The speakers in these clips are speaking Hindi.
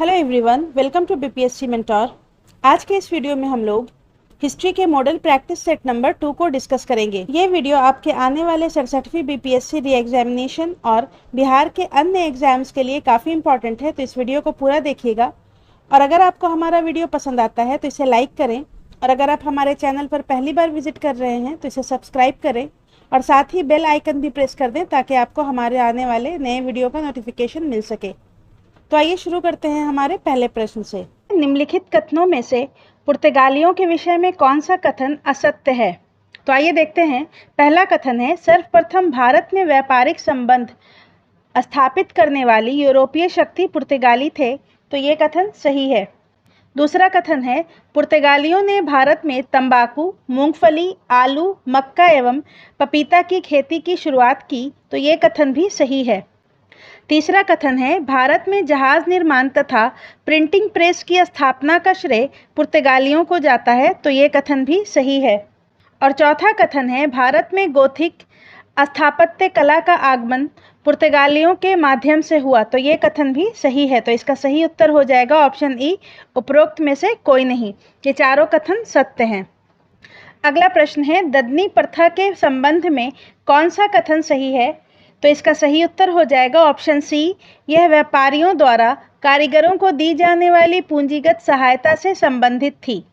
Hello everyone, welcome to BPSC mentor. आज के इस वीडियो में हम लोग हिस्ट्री के मॉडल प्रैक्टिस सेट नंबर 2 को डिस्कस करेंगे। ये वीडियो आपके आने वाले 67वीं बीपीएससी री एग्जामिनेशन और बिहार के अन्य एग्जाम्स के लिए काफ़ी इंपॉर्टेंट है, तो इस वीडियो को पूरा देखिएगा। और अगर आपको हमारा वीडियो पसंद आता है तो इसे लाइक करें, और अगर आप हमारे चैनल पर पहली बार विजिट कर रहे हैं तो इसे सब्सक्राइब करें और साथ ही बेल आइकन भी प्रेस कर दें ताकि आपको हमारे आने वाले नए वीडियो का नोटिफिकेशन मिल सके। तो आइए शुरू करते हैं हमारे पहले प्रश्न से। निम्नलिखित कथनों में से पुर्तगालियों के विषय में कौन सा कथन असत्य है? तो आइए देखते हैं। पहला कथन है, सर्वप्रथम भारत में व्यापारिक संबंध स्थापित करने वाली यूरोपीय शक्ति पुर्तगाली थे, तो ये कथन सही है। दूसरा कथन है, पुर्तगालियों ने भारत में तंबाकू, मूंगफली, आलू, मक्का एवं पपीता की खेती की शुरुआत की, तो ये कथन भी सही है। तीसरा कथन है, भारत में जहाज निर्माण तथा प्रिंटिंग प्रेस की स्थापना का श्रेय पुर्तगालियों को जाता है, तो ये कथन भी सही है। और चौथा कथन है, भारत में गोथिक स्थापत्य कला का आगमन पुर्तगालियों के माध्यम से हुआ, तो ये कथन भी सही है। तो इसका सही उत्तर हो जाएगा ऑप्शन ई, उपरोक्त में से कोई नहीं। ये चारों कथन सत्य हैं। अगला प्रश्न है, ददनी प्रथा के संबंध में कौन सा कथन सही है? तो इसका सही उत्तर हो जाएगा ऑप्शन सी, यह व्यापारियों द्वारा कारीगरों को दी जाने वाली पूंजीगत सहायता से संबंधित थी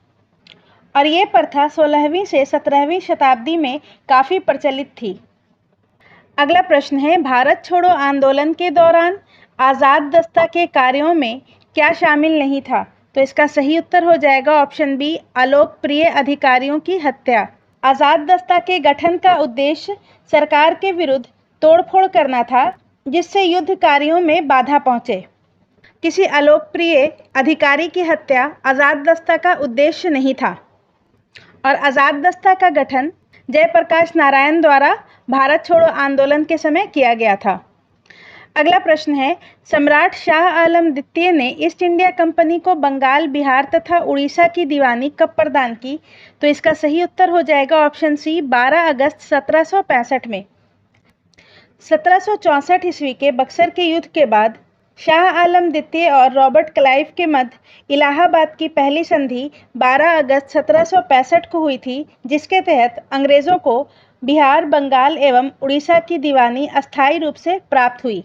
और ये प्रथा 16वीं से 17वीं शताब्दी में काफ़ी प्रचलित थी। अगला प्रश्न है, भारत छोड़ो आंदोलन के दौरान आज़ाद दस्ता के कार्यों में क्या शामिल नहीं था? तो इसका सही उत्तर हो जाएगा ऑप्शन बी, अलोकप्रिय अधिकारियों की हत्या। आज़ाद दस्ता के गठन का उद्देश्य सरकार के विरुद्ध तोड़फोड़ करना था, जिससे युद्ध कार्यों में बाधा पहुंचे। किसी अलोकप्रिय अधिकारी की हत्या आज़ाद दस्ता का उद्देश्य नहीं था और आज़ाद दस्ता का गठन जयप्रकाश नारायण द्वारा भारत छोड़ो आंदोलन के समय किया गया था। अगला प्रश्न है, सम्राट शाह आलम द्वितीय ने ईस्ट इंडिया कंपनी को बंगाल, बिहार तथा उड़ीसा की दीवानी कब प्रदान की? तो इसका सही उत्तर हो जाएगा ऑप्शन सी, 12 अगस्त 1765 में। 1764 ईस्वी के बक्सर के युद्ध के बाद शाह आलम द्वितीय और रॉबर्ट क्लाइव के मध्य इलाहाबाद की पहली संधि 12 अगस्त 1765 को हुई थी, जिसके तहत अंग्रेज़ों को बिहार, बंगाल एवं उड़ीसा की दीवानी अस्थायी रूप से प्राप्त हुई।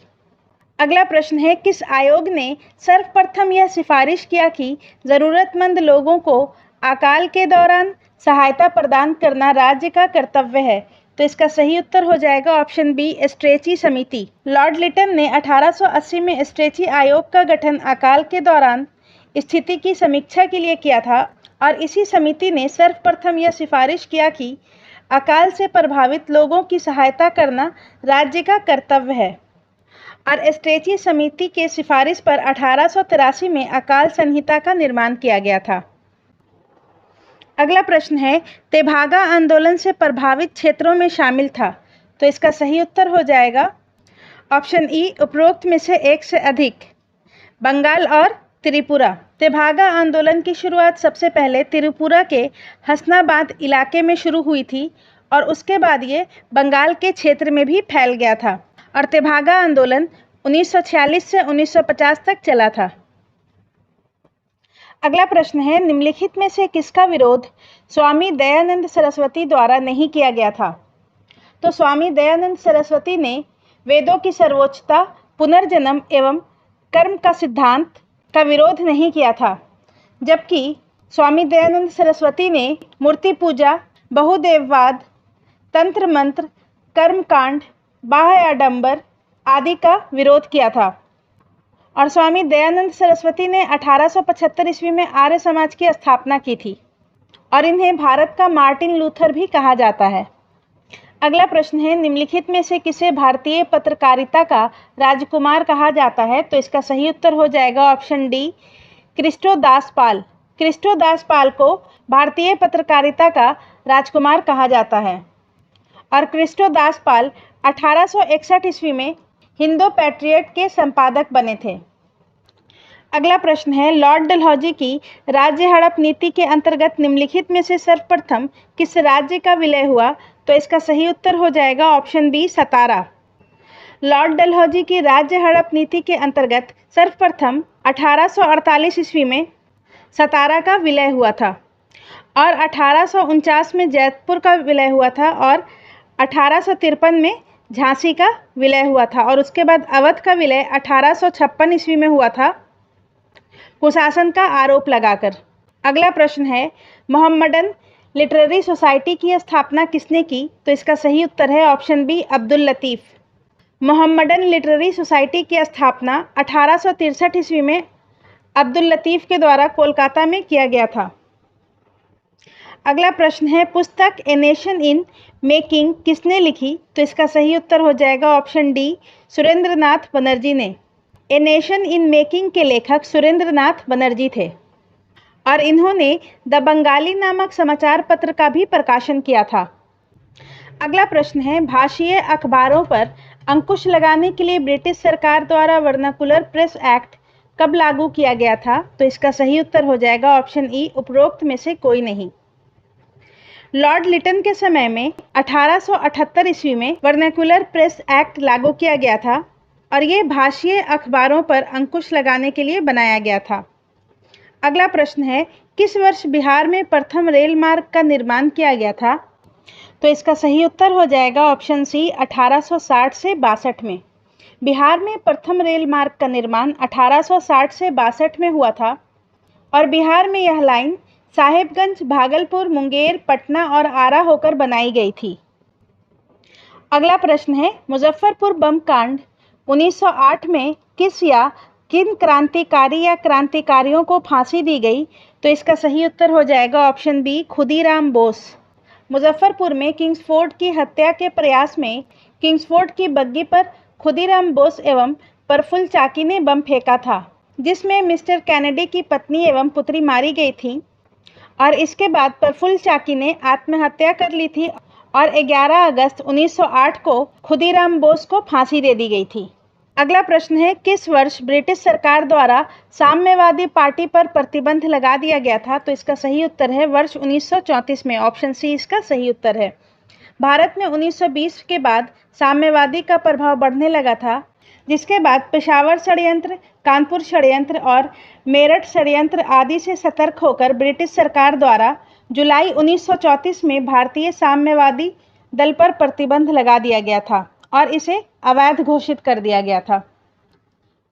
अगला प्रश्न है, किस आयोग ने सर्वप्रथम यह सिफारिश किया कि ज़रूरतमंद लोगों को अकाल के दौरान सहायता प्रदान करना राज्य का कर्तव्य है? तो इसका सही उत्तर हो जाएगा ऑप्शन बी, स्ट्रेची समिति। लॉर्ड लिटन ने 1880 में स्ट्रेची आयोग का गठन अकाल के दौरान स्थिति की समीक्षा के लिए किया था और इसी समिति ने सर्वप्रथम यह सिफारिश किया कि अकाल से प्रभावित लोगों की सहायता करना राज्य का कर्तव्य है और स्ट्रेची समिति के सिफारिश पर 1883 में अकाल संहिता का निर्माण किया गया था। अगला प्रश्न है, तेभागा आंदोलन से प्रभावित क्षेत्रों में शामिल था? तो इसका सही उत्तर हो जाएगा ऑप्शन ई, उपरोक्त में से एक से अधिक, बंगाल और त्रिपुरा। तेभागा आंदोलन की शुरुआत सबसे पहले त्रिपुरा के हसनाबाद इलाके में शुरू हुई थी और उसके बाद ये बंगाल के क्षेत्र में भी फैल गया था और तेभागा आंदोलन 1946 से 1950 तक चला था। अगला प्रश्न है, निम्नलिखित में से किसका विरोध स्वामी दयानंद सरस्वती द्वारा नहीं किया गया था? तो स्वामी दयानंद सरस्वती ने वेदों की सर्वोच्चता, पुनर्जन्म एवं कर्म का सिद्धांत का विरोध नहीं किया था, जबकि स्वामी दयानंद सरस्वती ने मूर्ति पूजा, बहुदेववाद, तंत्र मंत्र, कर्मकांड, बाह्य आडंबर आदि का विरोध किया था। और स्वामी दयानंद सरस्वती ने 1875 ईस्वी में आर्य समाज की स्थापना की थी और इन्हें भारत का मार्टिन लूथर भी कहा जाता है। अगला प्रश्न है, निम्नलिखित में से किसे भारतीय पत्रकारिता का राजकुमार कहा जाता है? तो इसका सही उत्तर हो जाएगा ऑप्शन डी, क्रिस्टोदास पाल। क्रिस्टोदास पाल को भारतीय पत्रकारिता का राजकुमार कहा जाता है और क्रिस्टोदास पाल 1861 ईस्वी में हिंदू पैट्रियट के संपादक बने थे। अगला प्रश्न है, लॉर्ड डलहौजी की राज्य हड़प नीति के अंतर्गत निम्नलिखित में से सर्वप्रथम किस राज्य का विलय हुआ? तो इसका सही उत्तर हो जाएगा ऑप्शन बी, सतारा। लॉर्ड डलहौजी की राज्य हड़प नीति के अंतर्गत सर्वप्रथम 1848 ईस्वी में सतारा का विलय हुआ था और 1849 में जयपुर का विलय हुआ था और 1853 में झांसी का विलय हुआ था और उसके बाद अवध का विलय 1856 ईस्वी में हुआ था कुशासन का आरोप लगाकर। अगला प्रश्न है, मोहम्मडन लिटरेरी सोसाइटी की स्थापना किसने की? तो इसका सही उत्तर है option B, Abdul Latif. Mohammedan literary society की स्थापना 1863 ईस्वी में अब्दुल लतीफ़ के द्वारा कोलकाता में किया गया था। अगला प्रश्न है, पुस्तक ए नेशन इन मेकिंग किसने लिखी? तो इसका सही उत्तर हो जाएगा ऑप्शन डी, सुरेंद्रनाथ बनर्जी ने। ए नेशन इन मेकिंग के लेखक सुरेंद्रनाथ बनर्जी थे और इन्होंने द बंगाली नामक समाचार पत्र का भी प्रकाशन किया था। अगला प्रश्न है, भाषीय अखबारों पर अंकुश लगाने के लिए ब्रिटिश सरकार द्वारा वर्नाकुलर प्रेस एक्ट कब लागू किया गया था? तो इसका सही उत्तर हो जाएगा ऑप्शन ई, उपरोक्त में से कोई नहीं। लॉर्ड लिटन के समय में 1878 ईस्वी में वर्नाकुलर प्रेस एक्ट लागू किया गया था और ये भाषीय अखबारों पर अंकुश लगाने के लिए बनाया गया था। अगला प्रश्न है, किस वर्ष बिहार में प्रथम रेल मार्ग का निर्माण किया गया था? तो इसका सही उत्तर हो जाएगा ऑप्शन सी, 1860 से 62 में। बिहार में प्रथम रेल मार्ग का निर्माण 1860 से 62 में हुआ था और बिहार में यह लाइन साहेबगंज, भागलपुर, मुंगेर, पटना और आरा होकर बनाई गई थी। अगला प्रश्न है, मुजफ्फरपुर बम कांड 1908 में किस या किन क्रांतिकारी या क्रांतिकारियों को फांसी दी गई? तो इसका सही उत्तर हो जाएगा ऑप्शन बी, खुदीराम बोस। मुजफ्फरपुर में किंग्सफोर्ड की हत्या के प्रयास में किंग्सफोर्ड की बग्गी पर खुदीराम बोस एवं प्रफुल्ल चाकी ने बम फेंका था, जिसमें मिस्टर कैनेडी की पत्नी एवं पुत्री मारी गई थी और इसके बाद प्रफुल्ल चाकी ने आत्महत्या कर ली थी और 11 अगस्त 1908 को खुदीराम बोस को फांसी दे दी गई थी। अगला प्रश्न है, किस वर्ष ब्रिटिश सरकार द्वारा साम्यवादी पार्टी पर प्रतिबंध लगा दिया गया था? तो इसका सही उत्तर है वर्ष 1934 में। ऑप्शन सी इसका सही उत्तर है। भारत में 1920 के बाद साम्यवादी का प्रभाव बढ़ने लगा था, जिसके बाद पेशावर षड्यंत्र, कानपुर षड्यंत्र और मेरठ षड्यंत्र आदि से सतर्क होकर ब्रिटिश सरकार द्वारा जुलाई 1934 में भारतीय साम्यवादी दल पर प्रतिबंध लगा दिया गया था और इसे अवैध घोषित कर दिया गया था।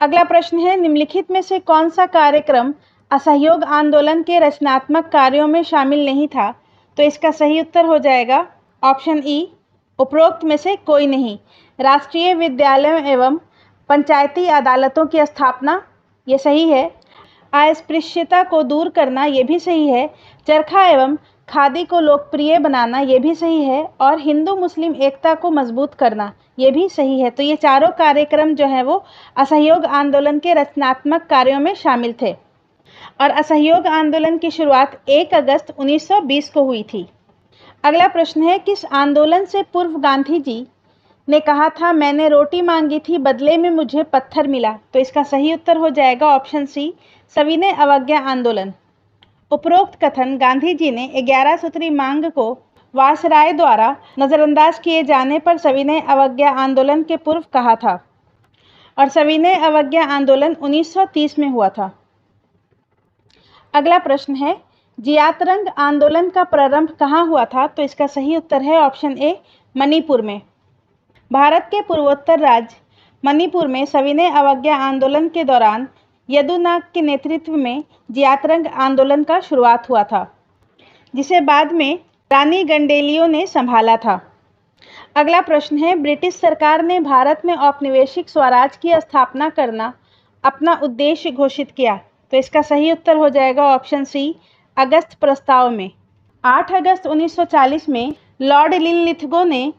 अगला प्रश्न है, निम्नलिखित में से कौन सा कार्यक्रम असहयोग आंदोलन के रचनात्मक कार्यों में शामिल नहीं था? तो इसका सही उत्तर हो जाएगा ऑप्शन ई, उपरोक्त में से कोई नहीं। राष्ट्रीय विद्यालयों एवं पंचायती अदालतों की स्थापना, ये सही है। अस्पृश्यता को दूर करना, ये भी सही है। चरखा एवं खादी को लोकप्रिय बनाना, ये भी सही है। और हिंदू मुस्लिम एकता को मजबूत करना, ये भी सही है। तो ये चारों कार्यक्रम जो है वो असहयोग आंदोलन के रचनात्मक कार्यों में शामिल थे और असहयोग आंदोलन की शुरुआत 1 अगस्त 1920 को हुई थी। अगला प्रश्न है, किस आंदोलन से पूर्व गांधी जी ने कहा था, मैंने रोटी मांगी थी बदले में मुझे पत्थर मिला? तो इसका सही उत्तर हो जाएगा ऑप्शन सी, सविनय अवज्ञा आंदोलन। उपरोक्त कथन गांधी जी ने 11 सूत्री मांग को वायसराय द्वारा नजरअंदाज किए जाने पर सविनय अवज्ञा आंदोलन के पूर्व कहा था और सविनय अवज्ञा आंदोलन 1930 में हुआ था। अगला प्रश्न है, जियातरंग आंदोलन का प्रारंभ कहाँ हुआ था? तो इसका सही उत्तर है ऑप्शन ए, मणिपुर में। भारत के पूर्वोत्तर राज्य मणिपुर में सविनय अवज्ञा आंदोलन के दौरान यदुनाग के नेतृत्व में जियातरंग आंदोलन का शुरुआत हुआ था, जिसे बाद में रानी गंडेलियो ने संभाला था। अगला प्रश्न है, ब्रिटिश सरकार ने भारत में औपनिवेशिक स्वराज की स्थापना करना अपना उद्देश्य घोषित किया? तो इसका सही उत्तर हो जाएगा ऑप्शन सी, अगस्त प्रस्ताव में। 8 अगस्त 1940 में लॉर्ड लिनलिथगो ने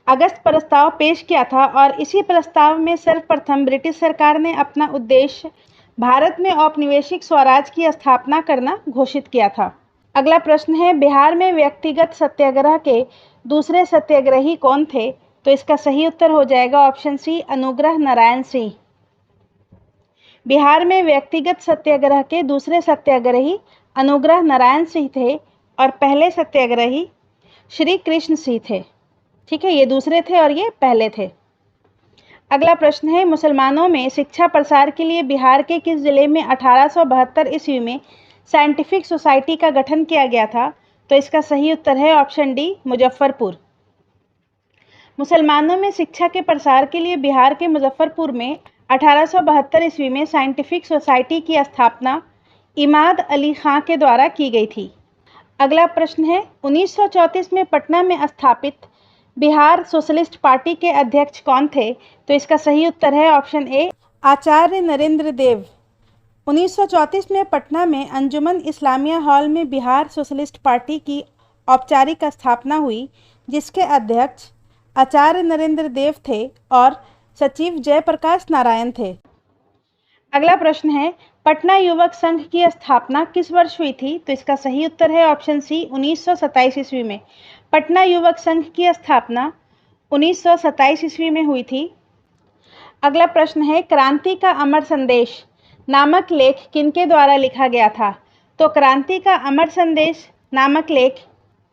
अगस्त प्रस्ताव पेश किया था और इसी प्रस्ताव में सर्वप्रथम ब्रिटिश सरकार ने अपना उद्देश्य भारत में औपनिवेशिक स्वराज की स्थापना करना घोषित किया था। अगला प्रश्न है, बिहार में व्यक्तिगत सत्याग्रह के दूसरे सत्याग्रही कौन थे? तो इसका सही उत्तर हो जाएगा ऑप्शन सी, अनुग्रह नारायण सिंह। बिहार में व्यक्तिगत सत्याग्रह के दूसरे सत्याग्रही अनुग्रह नारायण सिंह थे और पहले सत्याग्रही श्री कृष्ण सिंह थे। ठीक है, ये दूसरे थे और ये पहले थे। अगला प्रश्न है, मुसलमानों में शिक्षा प्रसार के लिए बिहार के किस जिले में 1872 ईस्वी में साइंटिफिक सोसाइटी का गठन किया गया था? तो इसका सही उत्तर है ऑप्शन डी, मुजफ्फरपुर। मुसलमानों में शिक्षा के प्रसार के लिए बिहार के मुजफ्फरपुर में 1872 ईस्वी में साइंटिफिक सोसाइटी की स्थापना इमाद अली खां के द्वारा की गई थी। अगला प्रश्न है, 1934 में पटना में स्थापित बिहार सोशलिस्ट पार्टी के अध्यक्ष कौन थे? तो इसका सही उत्तर है ऑप्शन ए, आचार्य नरेंद्र देव। 1934 में पटना में अंजुमन इस्लामिया हॉल में बिहार सोशलिस्ट पार्टी की औपचारिक स्थापना हुई, जिसके अध्यक्ष आचार्य नरेंद्र देव थे और सचिव जयप्रकाश नारायण थे। अगला प्रश्न है, पटना युवक संघ की स्थापना किस वर्ष हुई थी? तो इसका सही उत्तर है ऑप्शन सी, 1927 ईस्वी में। पटना युवक संघ की स्थापना 1927 ईस्वी में हुई थी। अगला प्रश्न है, क्रांति का अमर संदेश नामक लेख किनके द्वारा लिखा गया था? तो क्रांति का अमर संदेश नामक लेख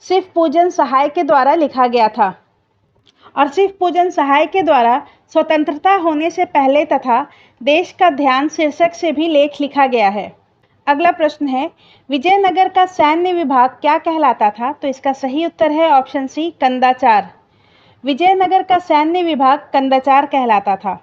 शिव पूजन सहाय के द्वारा लिखा गया था और शिव पूजन सहाय के द्वारा स्वतंत्रता होने से पहले तथा देश का ध्यान शीर्षक से भी लेख लिखा गया है। अगला प्रश्न है, विजयनगर का सैन्य विभाग क्या कहलाता था? तो इसका सही उत्तर है ऑप्शन सी, कंदाचार। विजयनगर का सैन्य विभाग कंदाचार कहलाता था।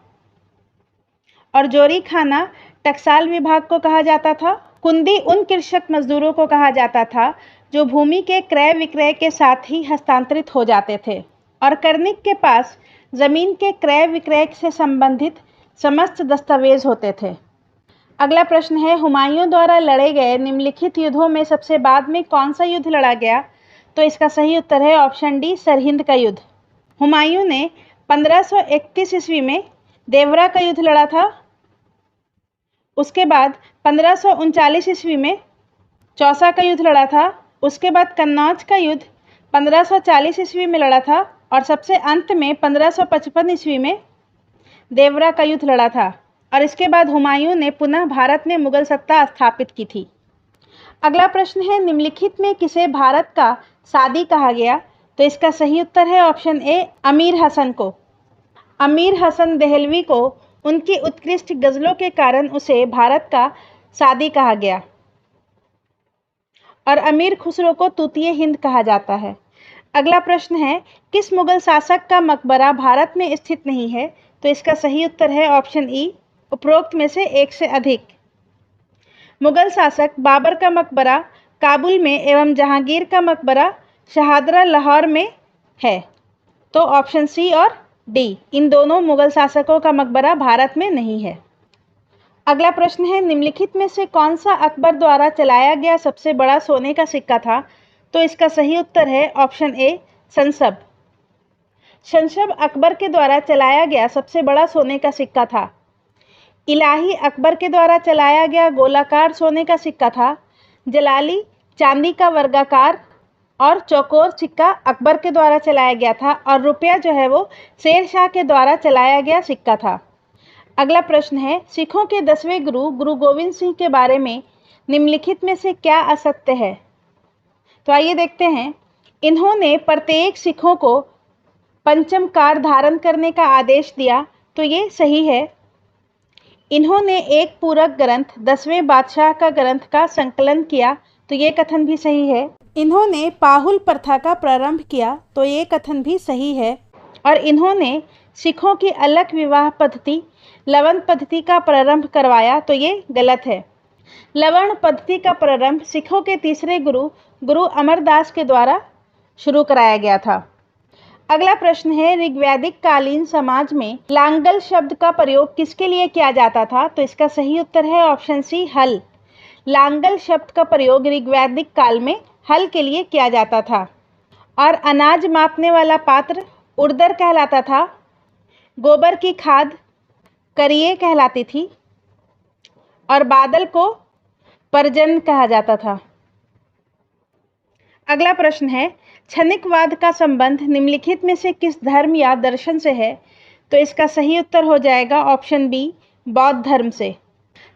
और जोरी खाना टकसाल विभाग को कहा जाता था। कुंदी उन कृषक मजदूरों को कहा जाता था जो भूमि के क्रय विक्रय के साथ ही हस्तांतरित हो जाते थे और कर्णिक के पास जमीन के क्रय विक्रय से संबंधित समस्त दस्तावेज होते थे। अगला प्रश्न है, हुमायूं द्वारा लड़े गए निम्नलिखित युद्धों में सबसे बाद में कौन सा युद्ध लड़ा गया? तो इसका सही उत्तर है ऑप्शन डी, सरहिंद का युद्ध। हुमायूं ने 1531 ईस्वी में देवरा का युद्ध लड़ा था। उसके बाद 1539 ईस्वी में चौसा का युद्ध लड़ा था। उसके बाद कन्नौज का युद्ध 1540 ईस्वी में लड़ा था और सबसे अंत में 1555 ईस्वी में देवरा का युद्ध लड़ा था। और इसके बाद हुमायूं ने पुनः भारत में मुगल सत्ता स्थापित की थी। अगला प्रश्न है, निम्नलिखित में किसे भारत का सादी कहा गया? तो इसका सही उत्तर है ऑप्शन ए, अमीर हसन को। अमीर हसन देहलवी को उनकी उत्कृष्ट गजलों के कारण उसे भारत का सादी कहा गया और अमीर खुसरो को तूतिए हिंद कहा जाता है। अगला प्रश्न है, किस मुगल शासक का मकबरा भारत में स्थित नहीं है? तो इसका सही उत्तर है ऑप्शन ई, उपरोक्त में से एक से अधिक। मुगल शासक बाबर का मकबरा काबुल में एवं जहांगीर का मकबरा शहादरा लाहौर में है। तो ऑप्शन सी और डी, इन दोनों मुगल शासकों का मकबरा भारत में नहीं है। अगला प्रश्न है, निम्नलिखित में से कौन सा अकबर द्वारा चलाया गया सबसे बड़ा सोने का सिक्का था? तो इसका सही उत्तर है ऑप्शन ए, संसब। संसब अकबर के द्वारा चलाया गया सबसे बड़ा सोने का सिक्का था। इलाही अकबर के द्वारा चलाया गया गोलाकार सोने का सिक्का था। जलाली चांदी का वर्गाकार और चौकोर सिक्का अकबर के द्वारा चलाया गया था और रुपया जो है वो शेर शाह के द्वारा चलाया गया सिक्का था। अगला प्रश्न है, सिखों के 10वें गुरु गुरु गोविंद सिंह के बारे में निम्नलिखित में से क्या असत्य है? तो आइए देखते हैं। इन्होंने प्रत्येक सिखों को पंचम कार धारण करने का आदेश दिया, तो ये सही है। इन्होंने एक पूरक ग्रंथ 10वें बादशाह का ग्रंथ का संकलन किया, तो ये कथन भी सही है। इन्होंने पाहुल प्रथा का प्रारंभ किया, तो ये कथन भी सही है। और इन्होंने सिखों की अलग विवाह पद्धति लवण पद्धति का प्रारंभ करवाया, तो ये गलत है। लवण पद्धति का प्रारंभ सिखों के तीसरे गुरु गुरु अमरदास के द्वारा शुरू कराया गया था। अगला प्रश्न है, ऋग्वैदिक कालीन समाज में लांगल शब्द का प्रयोग किसके लिए किया जाता था? तो इसका सही उत्तर है ऑप्शन सी, हल। लांगल शब्द का प्रयोग ऋग्वैदिक काल में हल के लिए किया जाता था। और अनाज मापने वाला पात्र उर्दर कहलाता था। गोबर की खाद करिए कहलाती थी और बादल को परजन कहा जाता था। अगला प्रश्न है, क्षणिकवाद का संबंध निम्नलिखित में से किस धर्म या दर्शन से है? तो इसका सही उत्तर हो जाएगा ऑप्शन बी, बौद्ध धर्म से।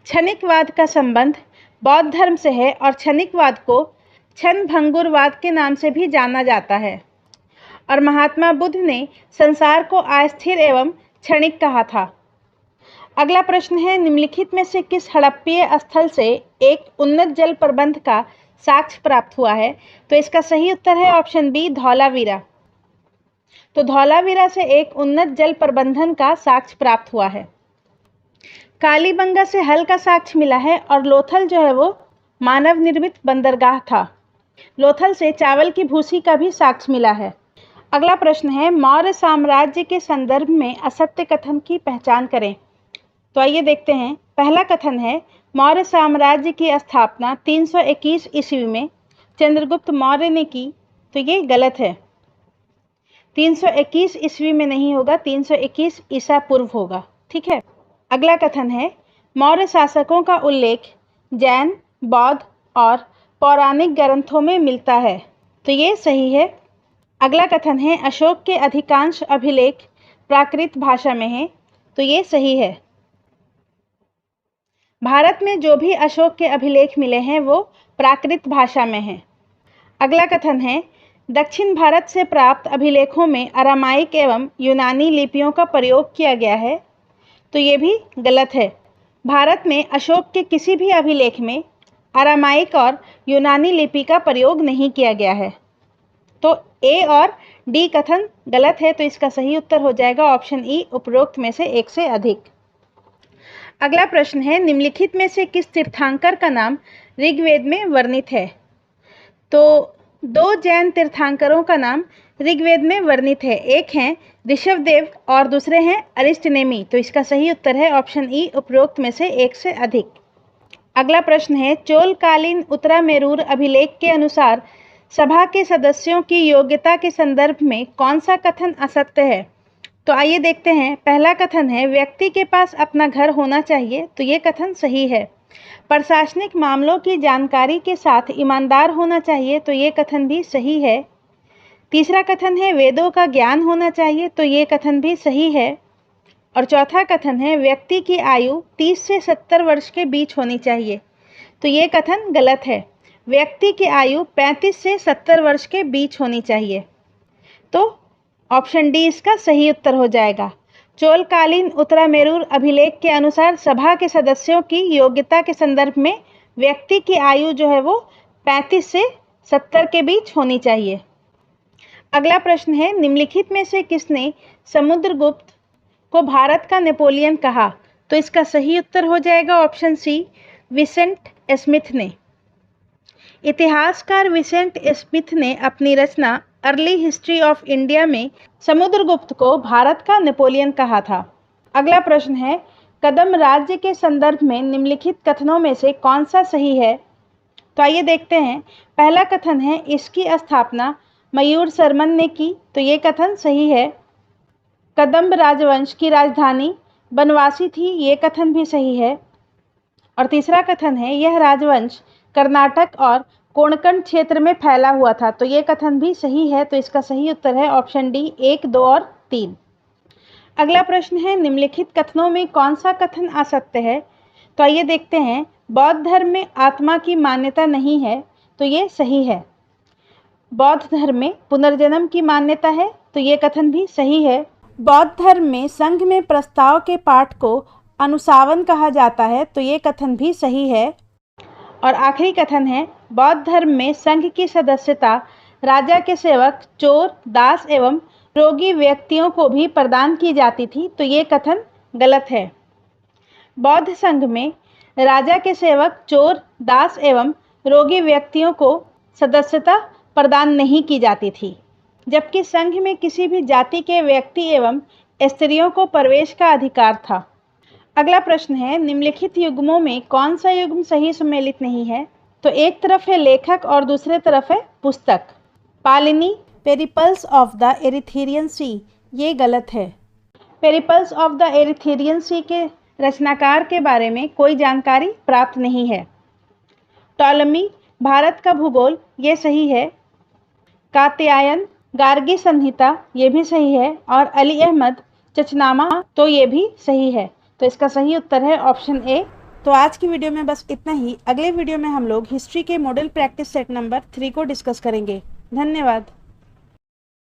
क्षणिकवाद का संबंध बौद्ध धर्म से है और क्षणिकवाद को क्षणभंगुरवाद के नाम से भी जाना जाता है। और महात्मा बुद्ध ने संसार को अस्थिर एवं क्षणिक कहा था। अगला प्रश्न है, निम्नलिखित में से किस हड़प्पीय स्थल से एक उन्नत जल प्रबंध का साक्ष्य प्राप्त हुआ है? तो इसका सही उत्तर है ऑप्शन बी, धौलावीरा। तो धौलावीरा से एक उन्नत जल प्रबंधन का साक्ष्य प्राप्त हुआ है। कालीबंगा से हल का साक्ष्य मिला है और लोथल जो है वो मानव निर्मित बंदरगाह था। लोथल से चावल की भूसी का भी साक्ष्य मिला है। अगला प्रश्न है, मौर्य साम्राज्य के संदर्भ में असत्य कथन की पहचान करें। तो आइए देखते हैं। पहला कथन है, मौर्य साम्राज्य की स्थापना 321 ईस्वी में चंद्रगुप्त मौर्य ने की। तो ये गलत है। 321 ईस्वी में नहीं होगा, 321 ईसा पूर्व होगा। ठीक है। अगला कथन है, मौर्य शासकों का उल्लेख जैन, बौद्ध और पौराणिक ग्रंथों में मिलता है। तो ये सही है। अगला कथन है, अशोक के अधिकांश अभिलेख प्राकृत भाषा में हैं। तो ये सही है। भारत में जो भी अशोक के अभिलेख मिले हैं वो प्राकृत भाषा में हैं। अगला कथन है, दक्षिण भारत से प्राप्त अभिलेखों में अरामाइक एवं यूनानी लिपियों का प्रयोग किया गया है। तो ये भी गलत है। भारत में अशोक के किसी भी अभिलेख में अरामाइक और यूनानी लिपि का प्रयोग नहीं किया गया है। तो ए और डी कथन गलत है। तो इसका सही उत्तर हो जाएगा ऑप्शन ई, उपरोक्त में से एक से अधिक। अगला प्रश्न है, निम्नलिखित में से किस तीर्थंकर का नाम ऋग्वेद में वर्णित है? तो दो जैन तीर्थंकरों का नाम ऋग्वेद में वर्णित है। एक हैं ऋषभदेव और दूसरे हैं अरिष्टनेमी। तो इसका सही उत्तर है ऑप्शन ई, उपरोक्त में से एक से अधिक। अगला प्रश्न है, चोलकालीन उत्तरामेरूर अभिलेख के अनुसार सभा के सदस्यों की योग्यता के संदर्भ में कौन सा कथन असत्य है? तो आइए देखते हैं। पहला कथन है, व्यक्ति के पास अपना घर होना चाहिए। तो ये कथन सही है। प्रशासनिक मामलों की जानकारी के साथ ईमानदार होना चाहिए। तो ये कथन भी सही है। तीसरा कथन है, वेदों का ज्ञान होना चाहिए। तो ये कथन भी सही है। और चौथा कथन है, व्यक्ति की आयु 30 से 70 वर्ष के बीच होनी चाहिए। तो ये कथन गलत है। व्यक्ति की आयु 35 से 70 वर्ष के बीच होनी चाहिए। तो ऑप्शन डी इसका सही उत्तर हो जाएगा। चोलकालीन उत्तरामेरूर अभिलेख के अनुसार सभा के सदस्यों की योग्यता के संदर्भ में व्यक्ति की आयु जो है वो 35 से 70 के बीच होनी चाहिए। अगला प्रश्न है, निम्नलिखित में से किसने समुद्रगुप्त को भारत का नेपोलियन कहा? तो इसका सही उत्तर हो जाएगा ऑप्शन सी, विसेंट स्मिथ ने। इतिहासकार विसेंट स्मिथ ने अपनी रचना अर्ली हिस्ट्री ऑफ इंडिया में समुद्रगुप्त को भारत का नेपोलियन कहा था। अगला प्रश्न है, कदम राज्य के संदर्भ में निम्नलिखित कथनों में से कौन सा सही है? तो आइए देखते हैं। पहला कथन है, इसकी स्थापना मयूर शर्मन ने की। तो ये कथन सही है। कदम्ब राजवंश की राजधानी बनवासी थी। ये कथन भी सही है। और तीसरा कथन है, यह राजवंश कर्नाटक और कोंकण क्षेत्र में फैला हुआ था। तो ये कथन भी सही है। तो इसका सही उत्तर है ऑप्शन डी, 1, 2 और 3। अगला प्रश्न है, निम्नलिखित कथनों में कौन सा कथन असत्य है? तो आइए देखते हैं। बौद्ध धर्म में आत्मा की मान्यता नहीं है। तो ये सही है। बौद्ध धर्म में पुनर्जन्म की मान्यता है। तो ये कथन भी सही है। बौद्ध धर्म में संघ में प्रस्ताव के पाठ को अनुसावन कहा जाता है। तो ये कथन भी सही है। और आखिरी कथन है, बौद्ध धर्म में संघ की सदस्यता राजा के सेवक, चोर, दास एवं रोगी व्यक्तियों को भी प्रदान की जाती थी। तो ये कथन गलत है। बौद्ध संघ में राजा के सेवक, चोर, दास एवं रोगी व्यक्तियों को सदस्यता प्रदान नहीं की जाती थी, जबकि संघ में किसी भी जाति के व्यक्ति एवं स्त्रियों को प्रवेश का अधिकार था। अगला प्रश्न है, निम्नलिखित युग्मों में कौन सा युग्म सही सम्मिलित नहीं है? तो एक तरफ है लेखक और दूसरे तरफ है पुस्तक। पालिनी पेरिपल्स ऑफ द एरिथ्रियन सी, ये गलत है। पेरिपल्स ऑफ द एरिथ्रियन सी के रचनाकार के बारे में कोई जानकारी प्राप्त नहीं है। टॉलमी भारत का भूगोल, ये सही है। कात्यायन गार्गी संहिता, ये भी सही है। और अली अहमद चचनामा, तो ये भी सही है। तो इसका सही उत्तर है ऑप्शन ए। तो आज की वीडियो में बस इतना ही। अगले वीडियो में हम लोग हिस्ट्री के मॉडल प्रैक्टिस सेट नंबर 3 को डिस्कस करेंगे। धन्यवाद।